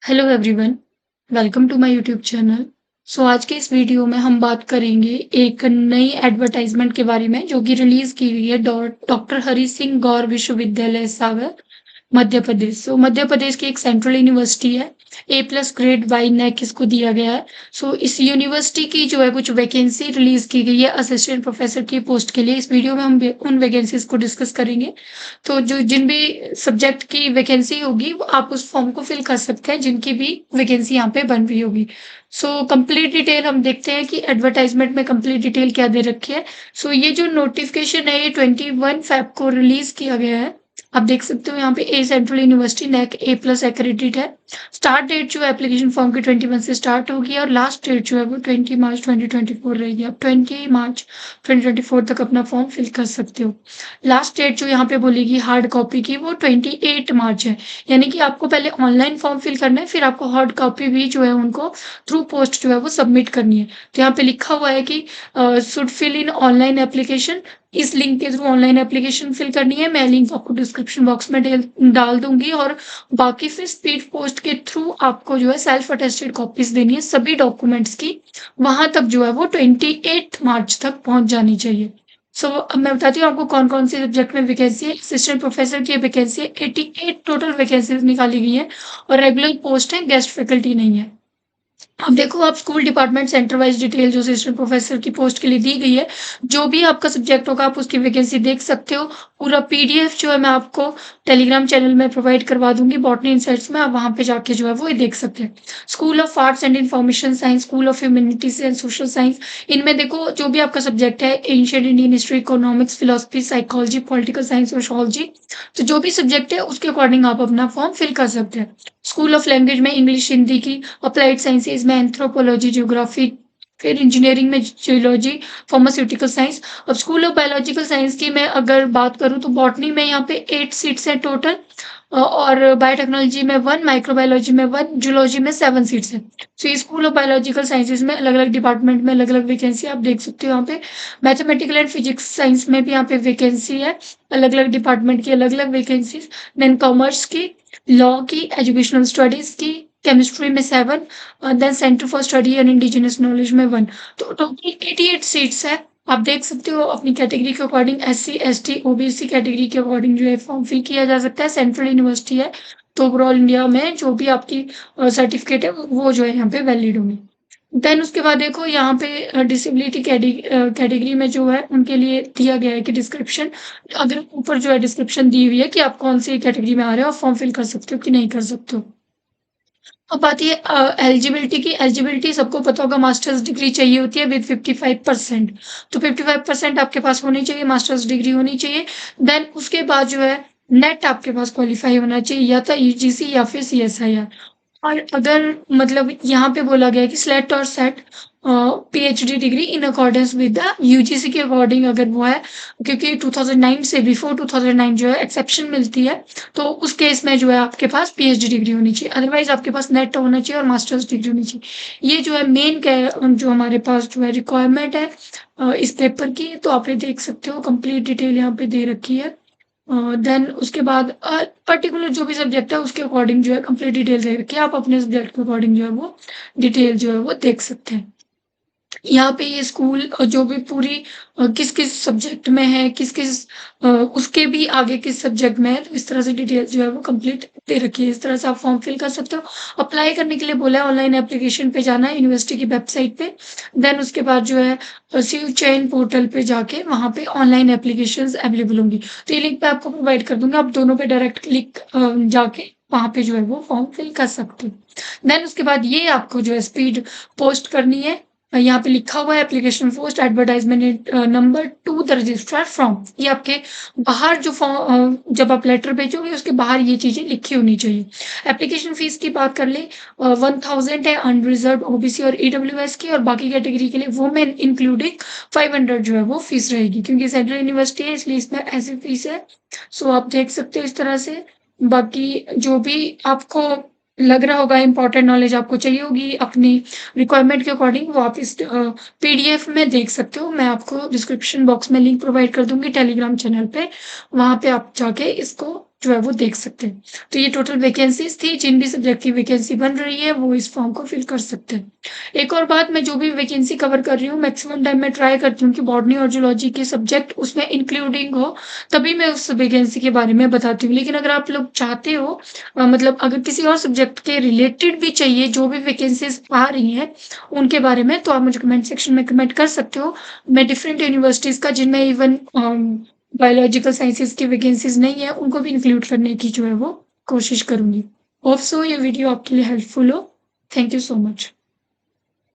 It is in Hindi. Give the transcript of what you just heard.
Hello everyone, welcome to my YouTube channel. आज के इस वीडियो में हम बात करेंगे एक नई एडवर्टाइजमेंट के बारे में जो कि रिलीज की गई है डॉक्टर हरि सिंह गौर विश्वविद्यालय सागर मध्य प्रदेश। मध्य प्रदेश की एक सेंट्रल यूनिवर्सिटी है। ए प्लस ग्रेड बाई नेक इसको दिया गया है। इस यूनिवर्सिटी की जो है कुछ वैकेंसी रिलीज की गई है असिस्टेंट प्रोफेसर की पोस्ट के लिए। इस वीडियो में हम उन वैकेंसीज को डिस्कस करेंगे। जो जिन भी सब्जेक्ट की वैकेंसी होगी वो आप उस फॉर्म को फिल कर सकते हैं जिनकी भी वैकेंसी यहाँ पे बन रही होगी। कंप्लीट डिटेल हम देखते हैं कि एडवर्टाइजमेंट में कंप्लीट डिटेल क्या दे रखी है। ये जो नोटिफिकेशन है ये 21 फेब को रिलीज किया गया है। आप देख सकते हो यहाँ पे ए सेंट्रल यूनिवर्सिटी नेक ए प्लस एक्रेडिट है। स्टार्ट डेट जो है एप्लीकेशन फॉर्म की 21 से स्टार्ट होगी और लास्ट डेट जो है वो 20 मार्च 2024 रहेगी। आप 20 मार्च 2024 तक अपना फॉर्म फिल कर सकते हो। लास्ट डेट जो यहाँ पे बोलेगी हार्ड कॉपी की वो 28 मार्च है। यानी कि आपको पहले ऑनलाइन फॉर्म फिल करना है, फिर आपको हार्ड कॉपी भी जो है उनको थ्रू पोस्ट जो है वो सबमिट करनी है। तो यहाँ पे लिखा हुआ है कि should fill in online application. इस लिंक के थ्रू ऑनलाइन एप्लीकेशन फिल करनी है। मैं लिंक आपको डिस्क्रिप्शन बॉक्स में डाल दूंगी। और बाकी फिर स्पीड पोस्ट के थ्रू आपको जो है सेल्फ अटेस्टेड कॉपीज देनी है सभी डॉक्यूमेंट्स की। वहां तक जो है वो 28 मार्च तक पहुंच जानी चाहिए। अब मैं बताती हूँ आपको कौन कौन से सब्जेक्ट में वैकेंसी है। असिस्टेंट प्रोफेसर की वैकेंसी है, 88 टोटल वैकेंसीज निकाली गई है और रेगुलर पोस्ट है, गेस्ट फैकल्टी नहीं है। अब देखो आप school department centre wise detail जो असिस्टेंट प्रोफेसर की पोस्ट के लिए दी गई है, जो भी आपका सब्जेक्ट होगा आप उसकी वैकेंसी देख सकते हो। पूरा पीडीएफ जो है मैं आपको टेलीग्राम चैनल में प्रोवाइड करवा दूंगी बॉटनी इनसाइट्स में। आप वहां पे जाके जो है वो देख सकते हैं। School of arts and information science, school of humanities and social science, इनमें देखो जो भी आपका सब्जेक्ट है ancient Indian history, economics, philosophy, psychology, political science, sociology, तो जो भी सब्जेक्ट है उसके अकॉर्डिंग आप अपना फॉर्म फिल कर सकते हैं। स्कूल ऑफ लैंग्वेज में इंग्लिश हिंदी की, अप्लाइड साइंसेज में एंथ्रोपोलॉजी ज्योग्राफी, फिर इंजीनियरिंग में जियोलॉजी, फार्मास्यूटिकल साइंस। अब स्कूल ऑफ बायोलॉजिकल साइंस की मैं अगर बात करूं तो बॉटनी में यहाँ पे 8 सीट्स हैं टोटल, और बायोटेक्नोलॉजी में 1, माइक्रोबायोलॉजी में 1, जूलॉजी में 7 सीट्स हैं। ये स्कूल ऑफ बायोलॉजिकल साइंसेज में अलग अलग डिपार्टमेंट में अलग अलग वैकेंसी आप देख सकते हो यहाँ पे। मैथमेटिकल एंड फिजिक्स साइंस में भी यहाँ पे वैकेंसी है, अलग अलग डिपार्टमेंट की अलग अलग वैकेंसीज। देन कॉमर्स की, लॉ की, एजुकेशनल स्टडीज की, केमिस्ट्री में 7, then centre for study and indigenous knowledge में 1। तो टोटल 88 सीट्स है। आप देख सकते हो अपनी कैटेगरी के according SC ST OBC category के अकॉर्डिंग जो है फॉर्म फिल किया जा सकता है। सेंट्रल यूनिवर्सिटी है तो ओवरऑल इंडिया में जो भी आपकी सर्टिफिकेट है वो जो है यहाँ पे वैलिड होगी। देन उसके बाद देखो यहाँ पे डिसेबिलिटी कैटेगरी में जो है उनके लिए दिया गया है कि डिस्क्रिप्शन, अगर ऊपर जो है डिस्क्रिप्शन दी हुई है कि आप कौन सी कैटेगरी में आ रहे हो, आप फॉर्म फिल कर सकते हो कि नहीं कर सकते हो। अब आती है एलिजिबिलिटी की। एलिजिबिलिटी सबको पता होगा, मास्टर्स डिग्री चाहिए होती है विद 55%। तो 55% आपके पास होनी चाहिए, मास्टर्स डिग्री होनी चाहिए। देन उसके बाद जो है नेट आपके पास क्वालिफाई होना चाहिए, या तो यूजीसी या फिर CSIR। और अगर मतलब यहाँ पे बोला गया है कि स्लेट और set PhD degree in accordance with the UGC के अकॉर्डिंग अगर वो है, क्योंकि 2009 से बिफोर 2009 जो है एक्सेप्शन मिलती है, तो उस केस में जो है आपके पास पीएचडी डिग्री होनी चाहिए। अदरवाइज आपके पास नेट होना चाहिए और मास्टर्स डिग्री होनी चाहिए। ये जो है मेन जो हमारे पास जो है रिक्वायरमेंट है इस पेपर की। तो आप ये देख सकते हो कंप्लीट डिटेल यहाँ पे दे रखी है। देन उसके बाद पर्टिकुलर जो भी सब्जेक्ट है उसके अकॉर्डिंग जो है कंप्लीट डिटेल दे रखी है। आप अपने सब्जेक्ट के अकॉर्डिंग जो है वो डिटेल जो है वो देख सकते हैं। यहाँ पे ये स्कूल जो भी पूरी किस किस सब्जेक्ट में है, किस किस उसके भी आगे किस सब्जेक्ट में है, तो इस तरह से डिटेल जो है वो कंप्लीट दे रखी है। इस तरह से आप फॉर्म फिल कर सकते हो। अप्लाई करने के लिए बोला है ऑनलाइन एप्लीकेशन पे जाना है यूनिवर्सिटी की वेबसाइट पे। देन उसके बाद जो है सीयू चयन पोर्टल पे जाके वहां पे ऑनलाइन एप्लीकेशन अवेलेबल होंगी। तो ये लिंक मैं आपको प्रोवाइड कर दूंगा, आप दोनों पे डायरेक्ट क्लिक जाके वहां पे जो है वो फॉर्म फिल कर सकते हो। देन उसके बाद ये आपको जो है स्पीड पोस्ट करनी है। यहाँ पे लिखा हुआ है application post advertisement number two the registrar from. ये आपके बाहर जो फॉर्म जब आप लेटर भेजोगे उसके बाहर ये चीजें लिखी होनी चाहिए। एप्लीकेशन फीस की बात कर ले, 1000 है अनरिजर्व ओबीसी और ईडब्ल्यूएस की, और बाकी कैटेगरी के लिए वुमेन इंक्लूडिंग 500 जो है वो फीस रहेगी, क्योंकि सेंट्रल यूनिवर्सिटी है इसलिए इसमें ऐसी फीस है। आप देख सकते हो इस तरह से। बाकी जो भी आपको लग रहा होगा इंपॉर्टेंट नॉलेज आपको चाहिए होगी अपनी रिक्वायरमेंट के अकॉर्डिंग, वो आप इस पीडीएफ में देख सकते हो। मैं आपको डिस्क्रिप्शन बॉक्स में लिंक प्रोवाइड कर दूंगी टेलीग्राम चैनल पे, वहां पे आप जाके इसको जो है वो देख सकते हैं। तो ये टोटल वैकेंसीज़ थी, जिन भी सब्जेक्ट की वैकेंसी बन रही है वो इस फॉर्म को फिल कर सकते हैं। एक और बात, मैं जो भी वैकेंसी कवर कर रही हूँ मैक्सिमम टाइम मैं ट्राई करती हूँ कि बॉटनी और जूलॉजी के सब्जेक्ट उसमें इंक्लूडिंग हो, तभी मैं उस वैकेंसी के बारे में बताती हूँ। लेकिन अगर आप लोग चाहते हो मतलब अगर किसी और सब्जेक्ट के रिलेटेड भी चाहिए जो भी वैकेंसीज़ आ रही हैं उनके बारे में, तो आप मुझे कमेंट सेक्शन में कमेंट कर सकते हो। मैं डिफरेंट यूनिवर्सिटीज़ का जिनमें इवन बायोलॉजिकल साइंसेज़ की वैकेंसीज़ नहीं है, उनको भी इंक्लूड करने की जो है वो कोशिश करूँगी। होप सो ये वीडियो आपके लिए हेल्पफुल हो। Thank you so much.